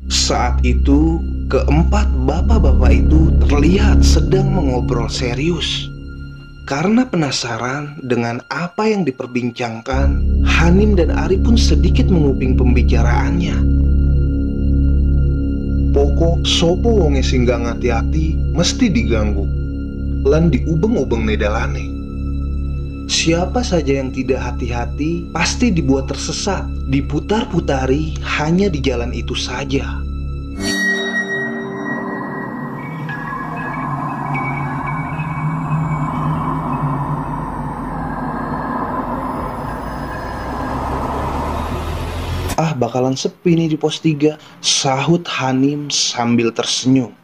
Saat itu, keempat bapak-bapak itu terlihat sedang mengobrol serius. Karena penasaran dengan apa yang diperbincangkan, Hanim dan Ari pun sedikit menguping pembicaraannya. Pokok sopo wonge sing gak ngati-hati mesti diganggu lan diubeng-ubeng nedalane. Siapa saja yang tidak hati-hati pasti dibuat tersesat, diputar-putari hanya di jalan itu saja. Ah, bakalan sepi nih di pos 3, sahut Hanim sambil tersenyum.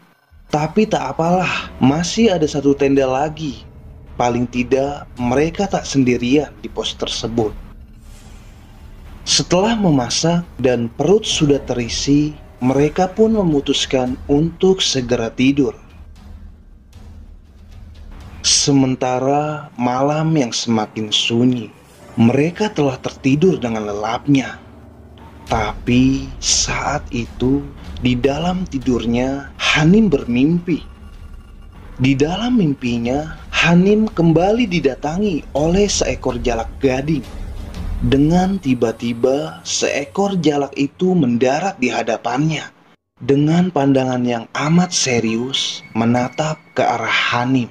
Tapi tak apalah, masih ada satu tenda lagi. Paling tidak, mereka tak sendirian di pos tersebut. Setelah memasak dan perut sudah terisi, mereka pun memutuskan untuk segera tidur. Sementara malam yang semakin sunyi, mereka telah tertidur dengan lelapnya. Tapi saat itu, di dalam tidurnya, Hanim bermimpi. Di dalam mimpinya, Hanim kembali didatangi oleh seekor jalak gading. Dengan tiba-tiba, seekor jalak itu mendarat di hadapannya. Dengan pandangan yang amat serius, menatap ke arah Hanim.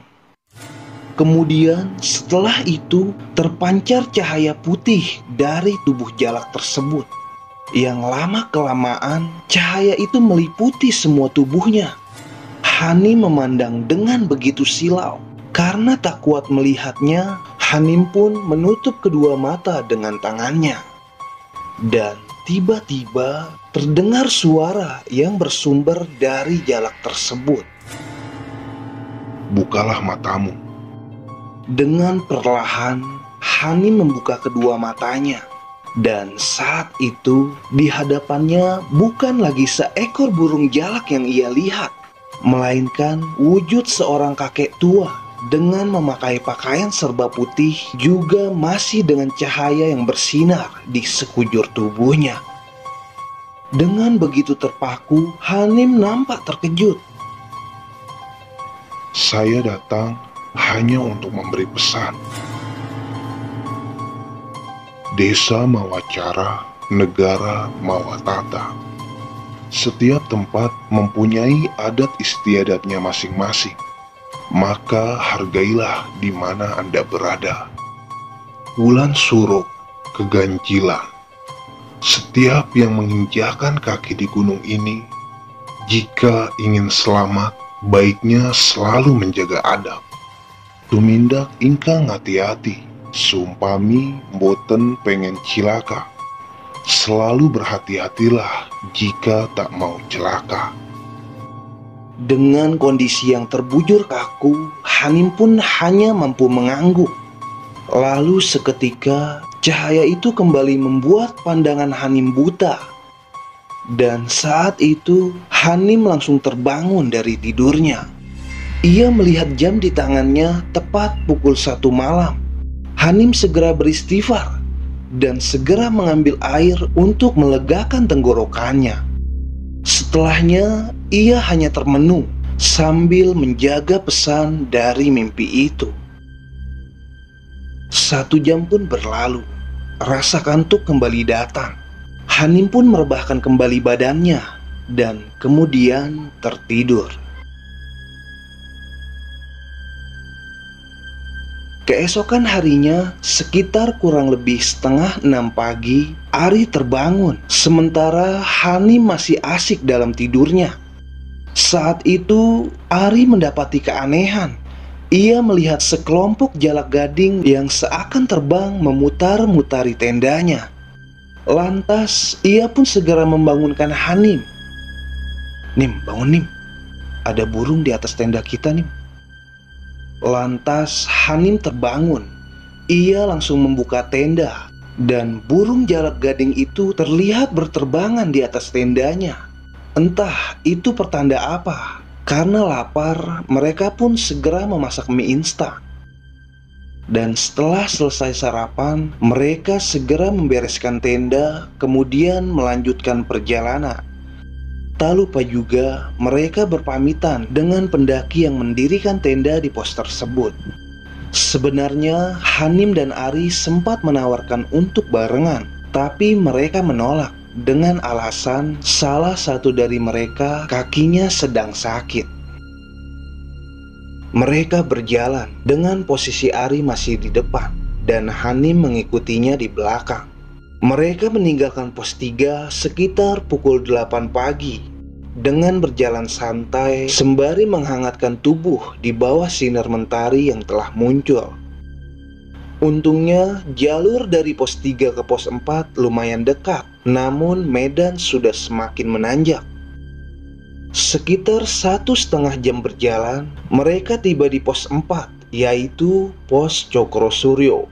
Kemudian setelah itu, terpancar cahaya putih dari tubuh jalak tersebut. Yang lama-kelamaan, cahaya itu meliputi semua tubuhnya. Hanim memandang dengan begitu silau. Karena tak kuat melihatnya, Hanim pun menutup kedua mata dengan tangannya. Dan tiba-tiba terdengar suara yang bersumber dari jalak tersebut. Bukalah matamu. Dengan perlahan, Hanim membuka kedua matanya. Dan saat itu, di hadapannya bukan lagi seekor burung jalak yang ia lihat, melainkan wujud seorang kakek tua dengan memakai pakaian serba putih, juga masih dengan cahaya yang bersinar di sekujur tubuhnya. Dengan begitu terpaku, Hanim nampak terkejut. Saya datang hanya untuk memberi pesan. Desa Mawacara, negara Mawatata. Setiap tempat mempunyai adat istiadatnya masing-masing. Maka hargailah di mana Anda berada. Wulan Suruk, keganjilan. Setiap yang menginjakan kaki di gunung ini, jika ingin selamat, baiknya selalu menjaga adab. Tumindak ingkang hati-hati, sumpami boten pengen cilaka. Selalu berhati-hatilah jika tak mau celaka. Dengan kondisi yang terbujur kaku, Hanim pun hanya mampu mengangguk. Lalu seketika, cahaya itu kembali membuat pandangan Hanim buta. Dan saat itu, Hanim langsung terbangun dari tidurnya. Ia melihat jam di tangannya tepat pukul 1 malam. Hanim segera beristighfar dan segera mengambil air untuk melegakan tenggorokannya. Setelahnya, ia hanya termenung sambil menjaga pesan dari mimpi itu. 1 jam pun berlalu. Rasa kantuk kembali datang. Hanim pun merebahkan kembali badannya dan kemudian tertidur. Keesokan harinya, sekitar kurang lebih setengah 6 pagi, Ari terbangun, sementara Hanim masih asik dalam tidurnya. Saat itu, Ari mendapati keanehan. Ia melihat sekelompok jalak gading yang seakan terbang memutar-mutari tendanya. Lantas, ia pun segera membangunkan Hanim. "Nim, bangun Nim. Ada burung di atas tenda kita, Nim." Lantas Hanim terbangun. Ia langsung membuka tenda dan burung jalak gading itu terlihat berterbangan di atas tendanya. Entah itu pertanda apa. Karena lapar, mereka pun segera memasak mie instan. Dan setelah selesai sarapan, mereka segera membereskan tenda, kemudian melanjutkan perjalanan. Tak lupa juga mereka berpamitan dengan pendaki yang mendirikan tenda di pos tersebut. Sebenarnya Hanim dan Ari sempat menawarkan untuk barengan, tapi mereka menolak dengan alasan salah satu dari mereka kakinya sedang sakit. Mereka berjalan dengan posisi Ari masih di depan dan Hanim mengikutinya di belakang. Mereka meninggalkan pos 3 sekitar pukul 8 pagi dengan berjalan santai sembari menghangatkan tubuh di bawah sinar mentari yang telah muncul. Untungnya jalur dari pos 3 ke pos 4 lumayan dekat, namun medan sudah semakin menanjak. Sekitar 1,5 jam berjalan, mereka tiba di pos 4, yaitu pos Cokrosuryo.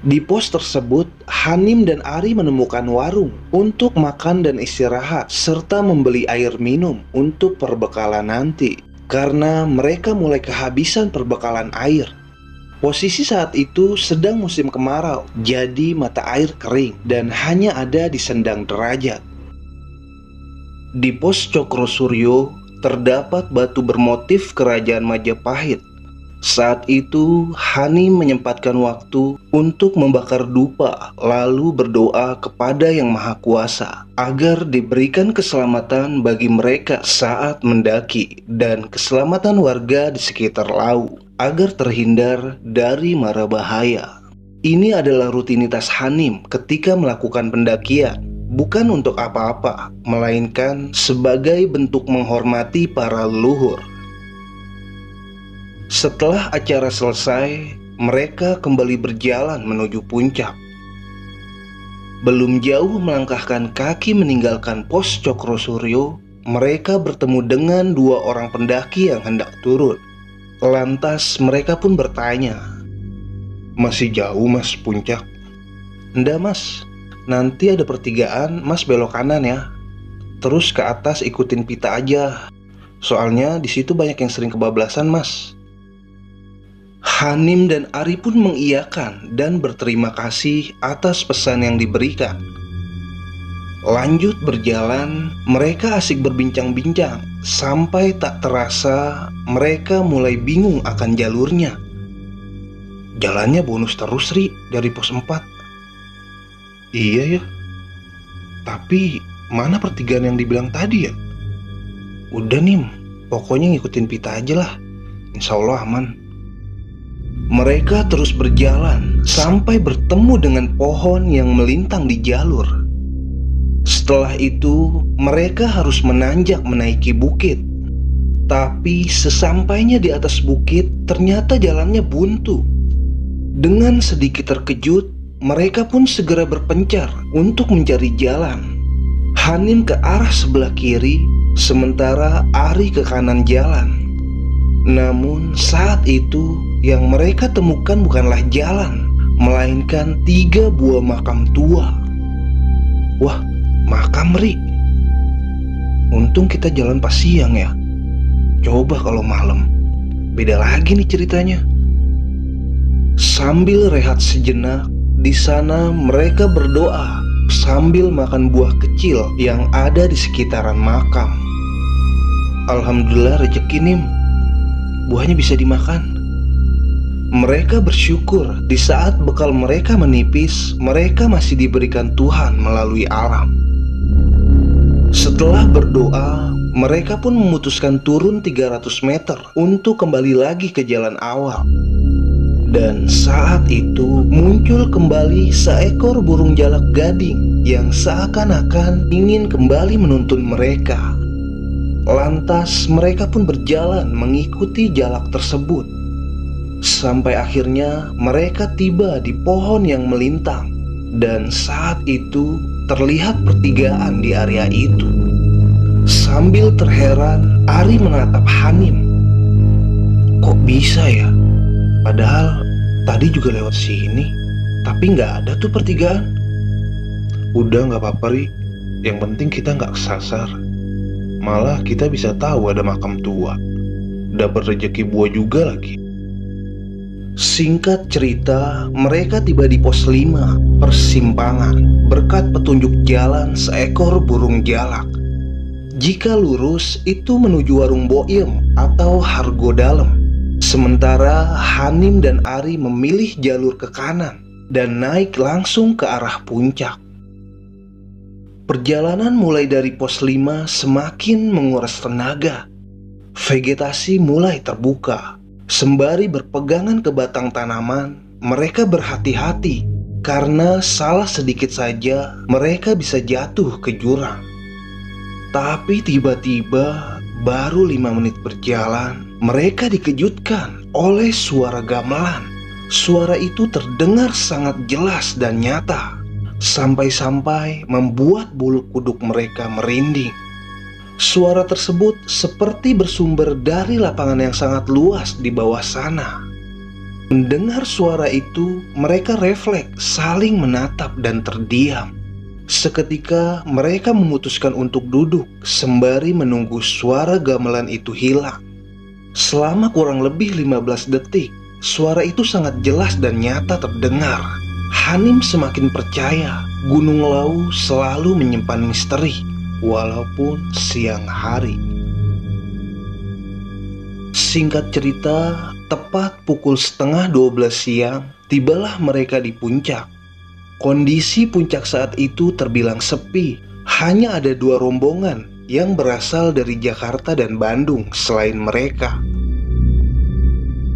Di pos tersebut, Hanim dan Ari menemukan warung untuk makan dan istirahat, serta membeli air minum untuk perbekalan nanti, karena mereka mulai kehabisan perbekalan air. Posisi saat itu sedang musim kemarau, jadi mata air kering dan hanya ada di sendang derajat. Di pos Cokrosuryo terdapat batu bermotif kerajaan Majapahit. Saat itu Hanim menyempatkan waktu untuk membakar dupa lalu berdoa kepada Yang Maha Kuasa agar diberikan keselamatan bagi mereka saat mendaki dan keselamatan warga di sekitar Lau agar terhindar dari mara bahaya. Ini adalah rutinitas Hanim ketika melakukan pendakian, bukan untuk apa-apa, melainkan sebagai bentuk menghormati para leluhur. Setelah acara selesai, mereka kembali berjalan menuju puncak. Belum jauh melangkahkan kaki meninggalkan pos Cokrosuryo, mereka bertemu dengan 2 orang pendaki yang hendak turun. Lantas mereka pun bertanya, Masih jauh mas puncak? "Nggak mas, nanti ada pertigaan, mas belok kanan ya. Terus ke atas ikutin pita aja. Soalnya di situ banyak yang sering kebablasan mas." Hanim dan Ari pun mengiyakan dan berterima kasih atas pesan yang diberikan. Lanjut berjalan, mereka asik berbincang-bincang sampai tak terasa mereka mulai bingung akan jalurnya. Jalannya bonus terus Ri dari pos 4. Iya ya. Tapi mana pertigaan yang dibilang tadi ya? Udah Nim, pokoknya ngikutin pita aja lah. Insya Allah aman. Mereka terus berjalan sampai bertemu dengan pohon yang melintang di jalur. Setelah itu, mereka harus menanjak menaiki bukit. Tapi sesampainya di atas bukit, ternyata jalannya buntu. Dengan sedikit terkejut, mereka pun segera berpencar untuk mencari jalan. Hanim ke arah sebelah kiri, sementara Ari ke kanan jalan. Namun saat itu yang mereka temukan bukanlah jalan, melainkan 3 buah makam tua. Wah, makam Ri. Untung kita jalan pas siang ya. Coba kalau malam, beda lagi nih ceritanya. Sambil rehat sejenak, di sana mereka berdoa sambil makan buah kecil yang ada di sekitaran makam. Alhamdulillah rezeki Nim, buahnya bisa dimakan. Mereka bersyukur di saat bekal mereka menipis, mereka masih diberikan Tuhan melalui alam. Setelah berdoa, mereka pun memutuskan turun 300 meter untuk kembali lagi ke jalan awal. Dan saat itu muncul kembali seekor burung jalak gading yang seakan-akan ingin kembali menuntun mereka. Lantas mereka pun berjalan mengikuti jalak tersebut. Sampai akhirnya mereka tiba di pohon yang melintang. Dan saat itu terlihat pertigaan di area itu. Sambil terheran, Ari menatap Hanim. Kok bisa ya? Padahal tadi juga lewat sini, tapi nggak ada tuh pertigaan. Udah gak apa-apa Ri, yang penting kita gak kesasar. Malah kita bisa tahu ada makam tua. Dapat rezeki buah juga lagi. Singkat cerita, mereka tiba di pos 5, persimpangan, berkat petunjuk jalan seekor burung jalak. Jika lurus itu menuju warung Boiem atau Hargo Dalem. Sementara Hanim dan Ari memilih jalur ke kanan dan naik langsung ke arah puncak. Perjalanan mulai dari pos 5 semakin menguras tenaga. Vegetasi mulai terbuka. Sembari berpegangan ke batang tanaman, mereka berhati-hati karena salah sedikit saja mereka bisa jatuh ke jurang. Tapi tiba-tiba baru 5 menit berjalan, mereka dikejutkan oleh suara gamelan. Suara itu terdengar sangat jelas dan nyata, sampai-sampai membuat bulu kuduk mereka merinding. Suara tersebut seperti bersumber dari lapangan yang sangat luas di bawah sana. Mendengar suara itu, mereka refleks saling menatap dan terdiam. Seketika mereka memutuskan untuk duduk sembari menunggu suara gamelan itu hilang. Selama kurang lebih 15 detik, suara itu sangat jelas dan nyata terdengar. Hanim semakin percaya Gunung Lawu selalu menyimpan misteri, walaupun siang hari. Singkat cerita, tepat pukul 11:30 siang, tibalah mereka di puncak. Kondisi puncak saat itu terbilang sepi. Hanya ada 2 rombongan yang berasal dari Jakarta dan Bandung selain mereka.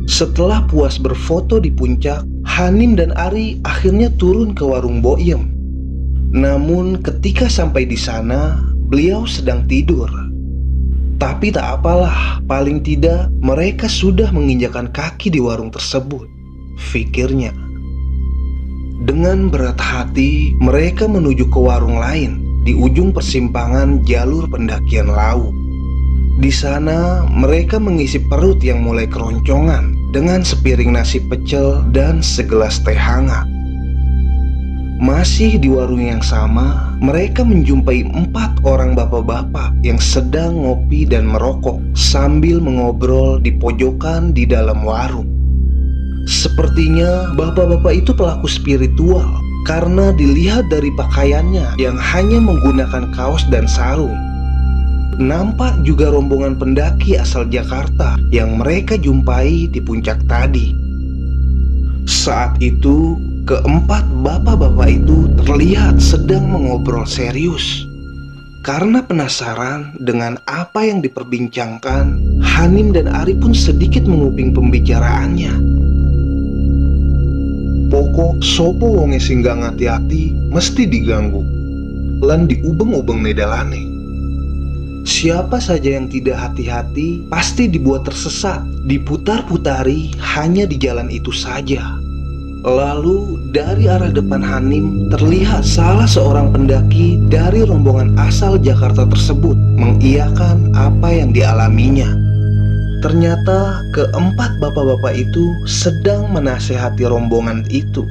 Setelah puas berfoto di puncak, Hanim dan Ari akhirnya turun ke warung Boiem. Namun ketika sampai di sana, beliau sedang tidur. Tapi tak apalah, paling tidak mereka sudah menginjakan kaki di warung tersebut, pikirnya. Dengan berat hati, mereka menuju ke warung lain di ujung persimpangan jalur pendakian Lawu. Di sana, mereka mengisi perut yang mulai keroncongan dengan sepiring nasi pecel dan segelas teh hangat. Masih di warung yang sama, mereka menjumpai 4 orang bapak-bapak yang sedang ngopi dan merokok sambil mengobrol di pojokan di dalam warung. Sepertinya bapak-bapak itu pelaku spiritual karena dilihat dari pakaiannya yang hanya menggunakan kaos dan sarung. Nampak juga rombongan pendaki asal Jakarta yang mereka jumpai di puncak tadi. Saat itu, keempat bapak-bapak itu terlihat sedang mengobrol serius. Karena penasaran dengan apa yang diperbincangkan, Hanim dan Ari pun sedikit menguping pembicaraannya. Pokok sopo wonge sing gak ngati-hati mesti diganggu lan diubeng-ubeng nedalane. Siapa saja yang tidak hati-hati pasti dibuat tersesat, diputar-putari hanya di jalan itu saja. Lalu dari arah depan Hanim terlihat salah seorang pendaki dari rombongan asal Jakarta tersebut mengiyakan apa yang dialaminya. Ternyata keempat bapak-bapak itu sedang menasehati rombongan itu.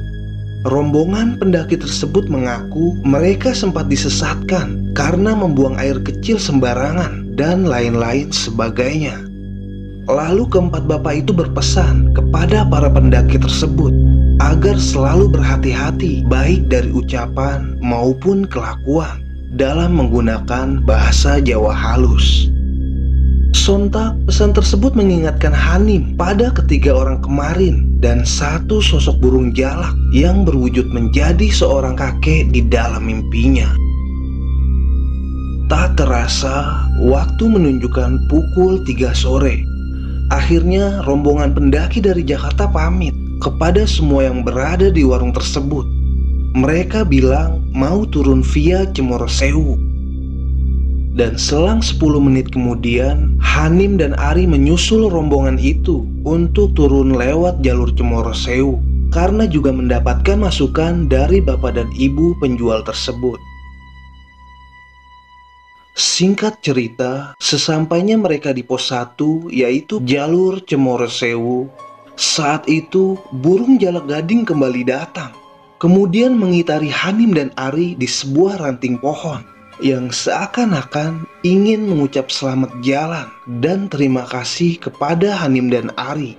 Rombongan pendaki tersebut mengaku mereka sempat disesatkan karena membuang air kecil sembarangan dan lain-lain sebagainya. Lalu keempat bapak itu berpesan kepada para pendaki tersebut agar selalu berhati-hati baik dari ucapan maupun kelakuan dalam menggunakan bahasa Jawa halus. Sontak pesan tersebut mengingatkan Hanim pada ketiga orang kemarin dan satu sosok burung jalak yang berwujud menjadi seorang kakek di dalam mimpinya. Tak terasa, waktu menunjukkan pukul 3 sore. Akhirnya rombongan pendaki dari Jakarta pamit kepada semua yang berada di warung tersebut. Mereka bilang mau turun via Cemoro Sewu. Dan selang 10 menit kemudian, Hanim dan Ari menyusul rombongan itu untuk turun lewat jalur Cemoro Sewu karena juga mendapatkan masukan dari bapak dan ibu penjual tersebut. Singkat cerita, sesampainya mereka di pos 1 yaitu jalur Cemoro Sewu, saat itu burung jalak gading kembali datang, kemudian mengitari Hanim dan Ari di sebuah ranting pohon yang seakan-akan ingin mengucap selamat jalan dan terima kasih kepada Hanim dan Ari.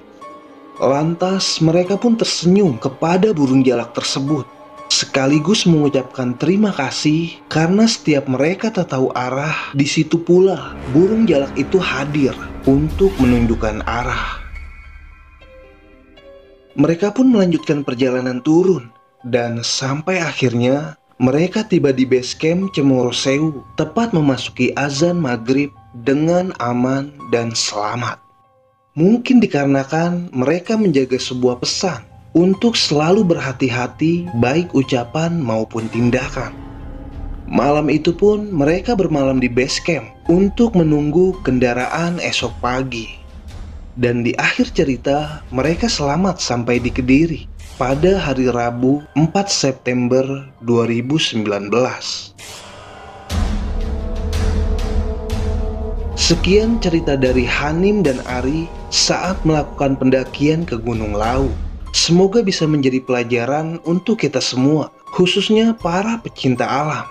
Lantas mereka pun tersenyum kepada burung jalak tersebut sekaligus mengucapkan terima kasih karena setiap mereka tak tahu arah, di situ pula burung jalak itu hadir untuk menunjukkan arah. Mereka pun melanjutkan perjalanan turun dan sampai akhirnya mereka tiba di base camp Cemoro Sewu, tepat memasuki azan maghrib dengan aman dan selamat. Mungkin dikarenakan mereka menjaga sebuah pesan untuk selalu berhati-hati baik ucapan maupun tindakan. Malam itu pun mereka bermalam di base camp untuk menunggu kendaraan esok pagi. Dan di akhir cerita mereka selamat sampai di Kediri pada hari Rabu 4 September 2019. Sekian cerita dari Hanim dan Ari saat melakukan pendakian ke Gunung Lawu. Semoga bisa menjadi pelajaran untuk kita semua, khususnya para pecinta alam.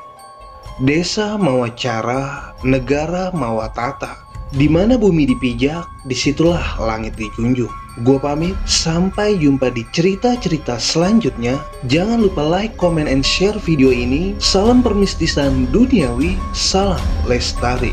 Desa mawa cara, negara mawa tata. Di mana bumi dipijak, disitulah langit dijunjung. Gua pamit, sampai jumpa di cerita-cerita selanjutnya. Jangan lupa like, comment, and share video ini. Salam permistisan duniawi, salam lestari.